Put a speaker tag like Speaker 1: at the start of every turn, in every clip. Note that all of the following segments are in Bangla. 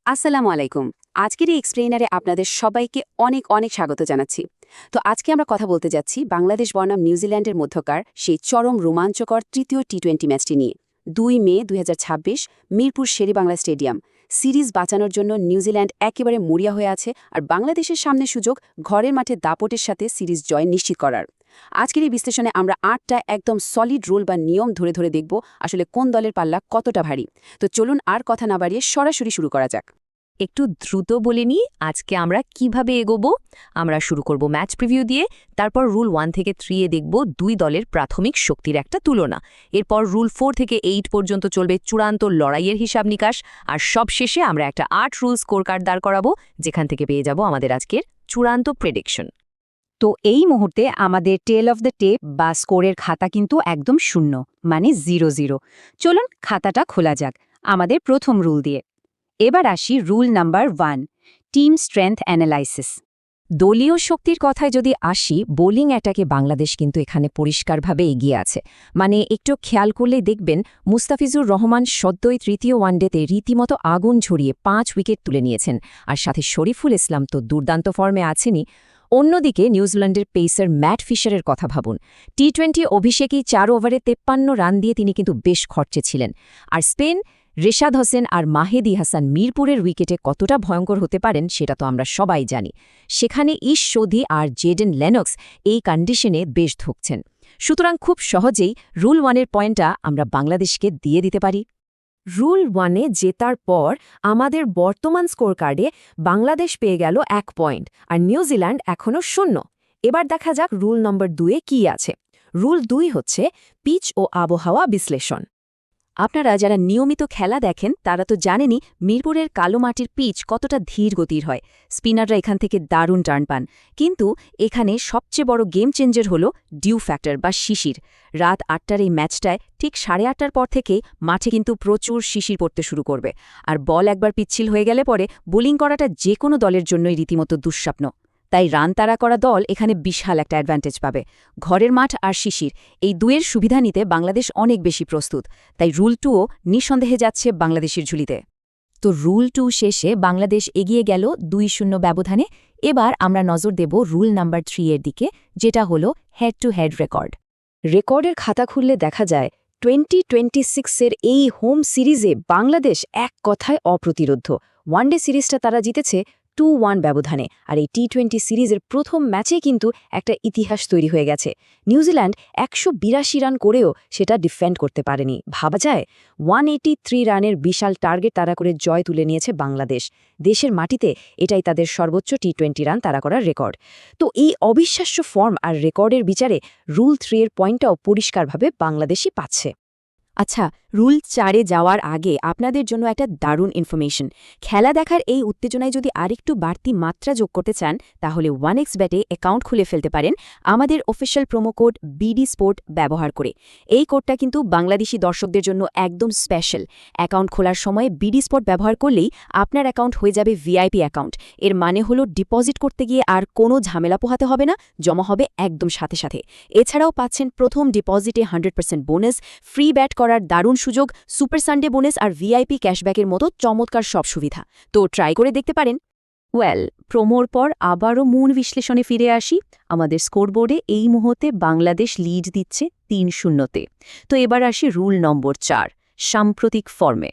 Speaker 1: আসসালামু আলাইকুম। আজকের এই এক্সপ্লেইনারে আপনাদের সবাইকে অনেক অনেক স্বাগত জানাচ্ছি। তো আজকে আমরা কথা বলতে যাচ্ছি বাংলাদেশ বনাম নিউজিল্যান্ডের মধ্যকার সেই চরম রোমাঞ্চকর তৃতীয় টি-20 ম্যাচটি নিয়ে। ২ মে ২০২৬ মিরপুর শেরেবাংলা স্টেডিয়াম। সিরিজ বাঁচানোর জন্য নিউজিল্যান্ড একেবারে মরিয়া হয়ে আছে, আর বাংলাদেশের সামনে সুযোগ ঘরের মাঠে দাপটের সাথে সিরিজ জয় নিশ্চিত করার। আজকের এই বিশ্লেষণে আমরা ৮টা একদম সলিড রুল বা নিয়ম ধরে ধরে দেখব আসলে কোন দলের পাল্লা কতটা ভারী। তো চলুন আর কথা না বাড়িয়ে সরাসরি শুরু করা যাক।
Speaker 2: একটু দ্রুত বলে নিই আজকে আমরা কিভাবে এগোবো। আমরা শুরু করব ম্যাচ প্রিভিউ দিয়ে, তারপর রুল 1 থেকে 3 এ দেখব দুই দলের প্রাথমিক শক্তির একটা তুলনা। এরপর রুল 4 থেকে 8 পর্যন্ত চলবে চূড়ান্ত লড়াইয়ের হিসাব নিকাশ, আর সবশেষে আমরা একটা 8 রুল স্কোর কার্ড দাঁড় করাবো, যেখান থেকে পেয়ে যাব আমাদের আজকের চূড়ান্ত প্রেডিকশন।
Speaker 3: তো এই মুহূর্তে আমাদের টেল অফ দ্য টেপ বা স্কোরের খাতা কিন্তু একদম শূন্য, মানে 0-0। চলুন খাতাটা খোলা যাক আমাদের প্রথম রুল দিয়ে। এবার আসি rule number 1, team strength analysis. দলীয় শক্তির কথায় যদি আসি, বোলিং অ্যাটাকে বাংলাদেশ কিন্তু এখানে পরিষ্কারভাবে এগিয়ে আছে। মানে একটু খেয়াল করলেই দেখবেন মুস্তাফিজুর রহমান সদ্যই তৃতীয় ওয়ানডেতে রীতিমতো আগুন ঝরিয়ে 5 উইকেট তুলে নিয়েছেন, আর সাথে শরীফুল ইসলাম তো দুর্দান্ত ফর্মে আছেনই। অন্যদিকে নিউজিল্যান্ডের পেসার ম্যাট ফিশারের কথা ভাবুন। টি-20 অভিষেকেই 4 ওভারে 53 রান দিয়ে তিনি কিন্তু বেশ খরচে ছিলেন। আর স্পেন, রেশাদ হোসেন আর মাহেদি হাসান মিরপুরের উইকেটে কতটা ভয়ঙ্কর হতে পারেন সেটা তো আমরা সবাই জানি। সেখানে ইশ সোধি আর জেডেন লেনক্স এই কন্ডিশনে বেশ ধুঁকছেন। সুতরাং খুব সহজেই রুল 1-এর পয়েন্টটা আমরা বাংলাদেশকে দিয়ে দিতে পারি।
Speaker 2: রুল 1-এ জেতার পর আমাদের বর্তমান স্কোর কার্ডে বাংলাদেশ পেয়ে গেল 1 পয়েন্ট, আর নিউজিল্যান্ড এখনও 0। এবার দেখা যাক রুল নম্বর 2-এ কী আছে। রুল 2 হচ্ছে পিচ ও আবহাওয়া বিশ্লেষণ।
Speaker 1: আপনারা যারা নিয়মিত খেলা দেখেন তারা তো জানেনই মিরপুরের কালো মাটির পিচ কতটা ধীর গতির হয়। স্পিনাররা এখান থেকে দারুণ টার্ন পান। কিন্তু এখানে সবচেয়ে বড় গেম চেঞ্জার হল ডিউ ফ্যাক্টর বা শিশির। রাত ৮টার এই ম্যাচটায় ঠিক 8:30টার পর থেকেই মাঠে কিন্তু প্রচুর শিশির পড়তে শুরু করবে, আর বল একবার পিচ্ছিল হয়ে গেলে পরে বোলিং করাটা যে কোনো দলের জন্যই রীতিমতো দুঃস্বপ্ন। তাই রান তাড়া করা দল এখানে বিশাল একটা অ্যাডভান্টেজ পাবে। ঘরের মাঠ আর শিশির, এই দুয়ের সুবিধা নিতে বাংলাদেশ অনেক বেশি প্রস্তুত। তাই রুল 2ও নিঃসন্দেহে যাচ্ছে বাংলাদেশের ঝুলিতে।
Speaker 2: তো রুল 2 শেষে বাংলাদেশ এগিয়ে গেল ২-০ ব্যবধানে। এবার আমরা নজর দেব রুল নাম্বার 3 এর দিকে, যেটা হলো হেড টু হেড রেকর্ড।
Speaker 3: রেকর্ডের খাতা খুললে দেখা যায় 2026-এর এই হোম সিরিজে বাংলাদেশ এক কথায় অপ্রতিরোধ্য। ওয়ানডে সিরিজটা তারা জিতেছে 2-1 ব্যবধানে, আর এই টি-20 সিরিজের প্রথম ম্যাচে কিন্তু একটা ইতিহাস তৈরি হয়ে গেছে। নিউজিল্যান্ড ১৮২ রান করেও সেটা ডিফেন্ড করতে পারেনি। ভাবা যায় 183 রানের বিশাল টার্গেট তাড়া করে জয় তুলে নিয়েছে বাংলাদেশ। দেশের মাটিতে এটাই তাদের সর্বোচ্চ টি-20 রান তাড়া করার রেকর্ড। তো এই অবিশ্বাস্য ফর্ম আর রেকর্ডের বিচারে রুল 3 এর পয়েন্টটাও পরিষ্কারভাবে বাংলাদেশই পাচ্ছে।
Speaker 2: আচ্ছা, রুল 4-এ যাওয়ার আগে আপনাদের জন্য একটা দারুণ ইনফরমেশন। খেলা দেখার এই উত্তেজনায় যদি আরেকটু বাড়তি মাত্রা যোগ করতে চান, তাহলে 1xBet-এ অ্যাকাউন্ট খুলে ফেলতে পারেন আমাদের official promo code BD sport ব্যবহার করে। এই কোডটা কিন্তু বাংলাদেশি দর্শকদের জন্য একদম স্পেশাল। অ্যাকাউন্ট খোলার সময় বিডি স্পোর্ট ব্যবহার করলেই আপনার অ্যাকাউন্ট হয়ে যাবে ভিআইপি অ্যাকাউন্ট। এর মানে হলো ডিপোজিট করতে গিয়ে আর কোনো ঝামেলা পোহাতে হবে না, জমা হবে একদম সাথে সাথে। এছাড়াও পাচ্ছেন প্রথম ডিপোজিটে 100% বোনাস, ফ্রি ব্যাট করার দারুণ সুযোগ, সুপার সানডে বোনাস আর ভিআইপি ক্যাশব্যাকের মতো চমৎকার সব সুবিধা। তো ট্রাই করে দেখতে পারেন। প্রোমোর পর আবারও মূল বিশ্লেষণে ফিরে আসি। আমাদের স্কোরবোর্ডে এই মুহূর্তে বাংলাদেশ লিড দিচ্ছে ৩-০-তে। তো এবার আসি রুল নম্বর 4, সাম্প্রতিক ফর্মে।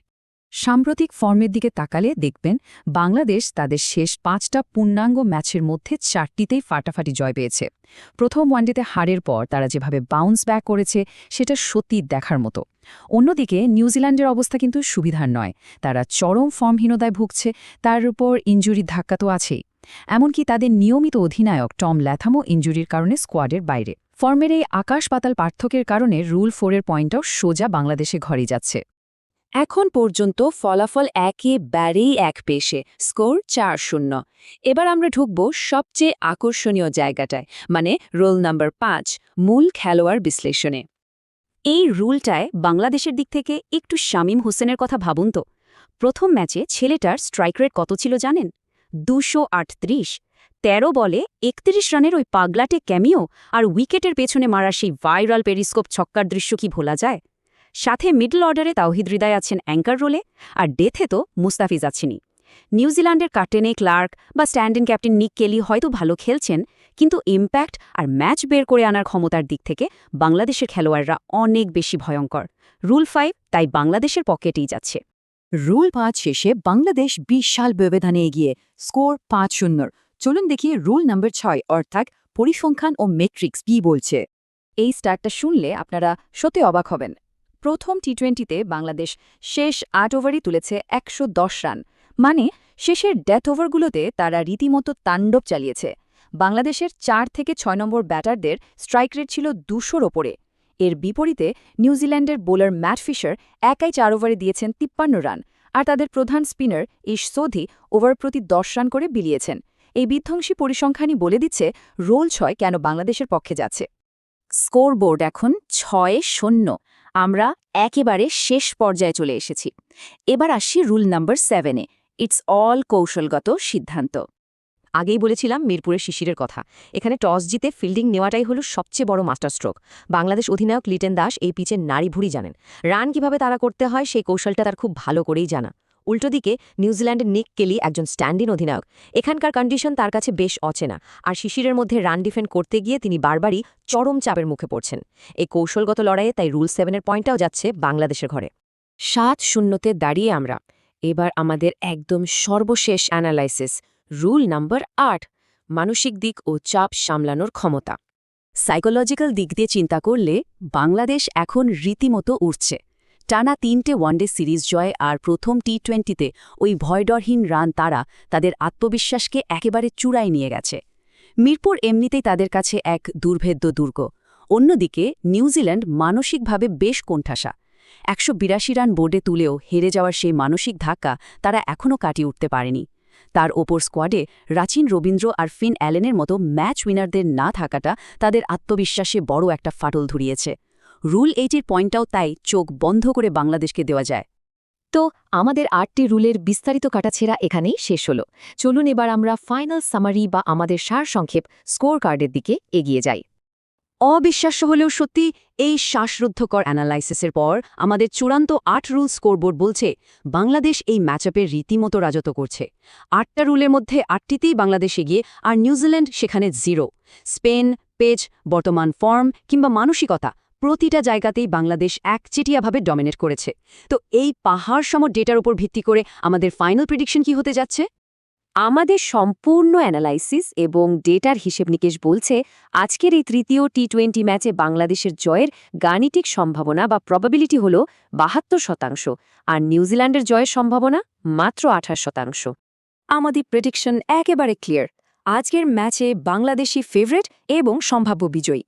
Speaker 4: সাম্প্রতিক ফর্মের দিকে তাকালে দেখবেন বাংলাদেশ তাদের শেষ 5টা পূর্ণাঙ্গ ম্যাচের মধ্যে 4টিতেই ফাটাফাটি জয় পেয়েছে। প্রথম ওয়ানডেতে হারের পর তারা যেভাবে বাউন্স ব্যাক করেছে সেটা সত্যি দেখার মতো। অন্যদিকে নিউজিল্যান্ডের অবস্থা কিন্তু সুবিধার নয়। তারা চরম ফর্মহীনতায় ভুগছে, তার উপর ইনজুরির ধাক্কা তো আছেই। এমনকি তাদের নিয়মিত অধিনায়ক টম ল্যাথামও ইনজুরির কারণে স্কোয়াডের বাইরে। ফর্মের এই আকাশ পাতাল পার্থক্যের কারণে রুল 4-এর পয়েন্টটাও সোজা বাংলাদেশে ঘরে যাচ্ছে।
Speaker 3: এখন পর্যন্ত ফলাফল একেবারেই এক পেশে, স্কোর 4-0। এবার আমরা ঢুকব সবচেয়ে আকর্ষণীয় জায়গাটায়, মানে রুল নাম্বার 5, মূল খেলোয়াড় বিশ্লেষণে। এই রুলটায় বাংলাদেশের দিক থেকে একটু শামীম হোসেনের কথা ভাবুন তো। প্রথম ম্যাচে ছেলেটার স্ট্রাইক রেট কত ছিল জানেন? 238। 13 বলে 31 রানের ওই পাগলাটে ক্যামিও আর উইকেটের পেছনে মারা সেই ভাইরাল পেরিস্কোপ ছক্কার দৃশ্য কি ভোলা যায়? সাথে মিডল অর্ডারে তাওহিদ হৃদয় আছেন অ্যাঙ্কার রোলে, আর ডেথে তো মুস্তাফিজ আছেনই।
Speaker 1: নিউজিল্যান্ডের কার্টেনে ক্লার্ক বা স্ট্যান্ড ইন ক্যাপ্টেন নিক কেলি হয়তো ভালো খেলছেন, কিন্তু ইম্প্যাক্ট আর ম্যাচ বের করে আনার ক্ষমতার দিক থেকে বাংলাদেশের খেলোয়াড়রা অনেক বেশি ভয়ঙ্কর। রুল 5 তাই বাংলাদেশের পকেটেই যাচ্ছে।
Speaker 4: রুল 5 শেষে বাংলাদেশ বিশাল ব্যবধানে এগিয়ে, স্কোর 5-0। চলুন দেখি রুল নম্বর 6 অর্থাৎ পরিসংখ্যান ও মেট্রিক্স কি বলছে।
Speaker 2: এই স্টার্টটা শুনলে আপনারা সত্যি অবাক হবেন। প্রথম টি-20তে বাংলাদেশ শেষ 8 ওভারই তুলেছে 110 রান, মানে শেষের ডেথ ওভারগুলোতে তারা রীতিমতো তাণ্ডব চালিয়েছে। বাংলাদেশের 4 থেকে 6 নম্বর ব্যাটারদের স্ট্রাইক রেট ছিল 200-র ওপরে। এর বিপরীতে নিউজিল্যান্ডের বোলার ম্যাট ফিশার একাই 4 ওভারে দিয়েছেন 53 রান, আর তাদের প্রধান স্পিনার ইশ সোধি ওভার প্রতি 10 রান করে বিলিয়েছেন। এই বিধ্বংসী পরিসংখ্যানই বলে দিচ্ছে রোল 6 কেন বাংলাদেশের পক্ষে যাচ্ছে।
Speaker 1: স্কোরবোর্ড এখন 6-0। আমরা একেবারে শেষ পর্যায়ে চলে এসেছি। এবার আসি রুল নাম্বার 7-এ। ইটস অল কৌশলগত সিদ্ধান্ত। আগেই বলেছিলাম মিরপুরের শিশিরের কথা। এখানে টস জিতে ফিল্ডিং নেওয়াটাই হলো সবচেয়ে বড় মাস্টার স্ট্রোক। বাংলাদেশ অধিনায়ক লিটন দাস এই পিচের নাড়ি ভুড়ি জানেন। রান কিভাবে তারা করতে হয় সেই কৌশলটা তার খুব ভালো করেই জানা। উল্টো দিকে নিউজিল্যান্ডের নিক কেলি একজন স্ট্যান্ড ইন অধিনায়ক। এখানকার কন্ডিশন তার কাছে বেশ অচেনা, আর শিশিরের মধ্যে রান ডিফেন্ড করতে গিয়ে তিনি বারবারই চরম চাপের মুখে পড়ছেন। এই কৌশলগত লড়াইয়ে তাই রুল 7-এর পয়েন্টটাও যাচ্ছে বাংলাদেশের ঘরে। 7-0-তে দাঁড়িয়ে আমরা এবার আমাদের একদম সর্বশেষ অ্যানালাইসিস, রুল নাম্বার 8, মানসিক দিক ও চাপ সামলানোর ক্ষমতা। সাইকোলজিক্যাল দিক দিয়ে চিন্তা করলে বাংলাদেশ এখন রীতিমতো উঠছে। টানা 3টে ওয়ানডে সিরিজ জয় আর প্রথম টি-20তে ওই ভয়ডরহীন রান তারা তাদের আত্মবিশ্বাসকে একেবারে চূড়ায় নিয়ে গেছে। মিরপুর এমনিতেই তাদের কাছে এক দুর্ভেদ্য দুর্গ। অন্যদিকে নিউজিল্যান্ড মানসিকভাবে বেশ কোণঠাসা। 182 রান বোর্ডে তুলেও হেরে যাওয়ার সেই মানসিক ধাক্কা তারা এখনও কাটিয়ে উঠতে পারেনি। তার ওপর স্কোয়াডে রাচিন রবীন্দ্র আর ফিন অ্যালেনের মতো ম্যাচ উইনারদের না থাকাটা তাদের আত্মবিশ্বাসে বড় একটা ফাটল ধরিয়েছে। রুল 8-এর পয়েন্টটাও তাই চোখ বন্ধ করে বাংলাদেশকে দেওয়া যায়।
Speaker 2: তো আমাদের 8টি রুলের বিস্তারিত কাটাছেড়া এখানেই শেষ হলো। চলুন এবার আমরা ফাইনাল সামারি বা আমাদের সারসংক্ষেপ স্কোর কার্ডের দিকে এগিয়ে যাই।
Speaker 1: অবিশ্বাস্য হলেও সত্যি, এই শ্বাসরুদ্ধকর অ্যানালাইসিসের পর আমাদের চূড়ান্ত 8 রুল স্কোরবোর্ড বলছে বাংলাদেশ এই ম্যাচআপের রীতিমতো রাজত্ব করছে। 8টা রুলের মধ্যে 8টিতেই বাংলাদেশ এগিয়ে, আর নিউজিল্যান্ড সেখানে 0। স্পেন, পেজ, বর্তমান ফর্ম কিংবা মানসিকতা, প্রতিটা জায়গাতেই বাংলাদেশ একচেটিয়াভাবে ডমিনেট করেছে। তো এই পাহাড় সম ডেটার উপর ভিত্তি করে আমাদের ফাইনাল প্রেডিকশন কি হতে যাচ্ছে?
Speaker 2: আমাদের সম্পূর্ণ অ্যানালাইসিস এবং ডেটার হিসেব নিকেশ বলছে আজকের এই তৃতীয় টি-20 ম্যাচে বাংলাদেশের জয়ের গাণিতিক সম্ভাবনা বা প্রবাবিলিটি হল 72%, আর নিউজিল্যান্ডের জয়ের সম্ভাবনা মাত্র 28%। আমাদের প্রেডিকশন একেবারে ক্লিয়ার। আজকের ম্যাচে বাংলাদেশি ফেভারিট এবং সম্ভাব্য বিজয়ী।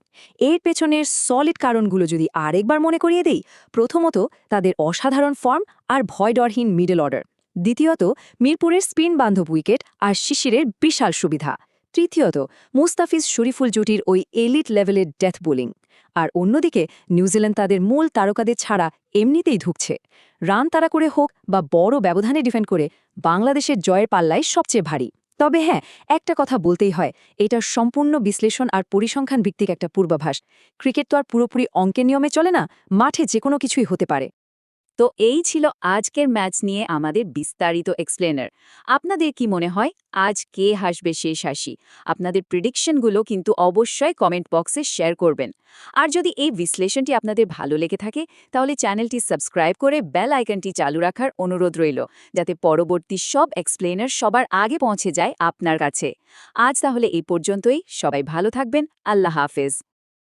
Speaker 2: এর পেছনের সলিড কারণগুলো যদি আরেকবার মনে করিয়ে দেই, প্রথমত তাদের অসাধারণ ফর্ম আর ভয়ডরহীন মিডল অর্ডার। দ্বিতীয়ত মিরপুরের স্পিন বান্ধব উইকেট আর শিশিরের বিশাল সুবিধা। তৃতীয়ত মুস্তাফিজ শরীফুল জুটির ওই এলিট লেভেলের ডেথ বোলিং। আর অন্যদিকে নিউজিল্যান্ড তাদের মূল তারকাদের ছাড়া এমনিতেই ধুঁকছে। রান তাড়া করে হোক বা বড় ব্যবধানে ডিফেন্ড করে বাংলাদেশের জয়ের পাল্লায় সবচেয়ে ভারী। তবে হ্যাঁ, একটা কথা বলতেই হয়, এটার সম্পূর্ণ বিশ্লেষণ আর পরিসংখ্যান ভিত্তিক একটা পূর্বাভাস। ক্রিকেট তো আর পুরোপুরি অঙ্কের নিয়মে চলে না, মাঠে যে কোনো কিছুই হতে পারে।
Speaker 1: তো এই ছিল আজকের ম্যাচ নিয়ে আমাদের বিস্তারিত এক্সপ্লেনার। আপনাদের কি মনে হয় আজ কে হাসবে শেষ হাসি? আপনাদের প্রেডিকশনগুলো কিন্তু অবশ্যই কমেন্ট বক্সে শেয়ার করবেন। আর যদি এই বিশ্লেষণটি আপনাদের ভালো লেগে থাকে তাহলে চ্যানেলটি সাবস্ক্রাইব করে বেল আইকনটি চালু রাখার অনুরোধ রইল, যাতে পরবর্তী সব এক্সপ্লেনার সবার আগে পৌঁছে যায় আপনার কাছে। আজ তাহলে এই পর্যন্তই। সবাই ভালো থাকবেন। আল্লাহ হাফেজ।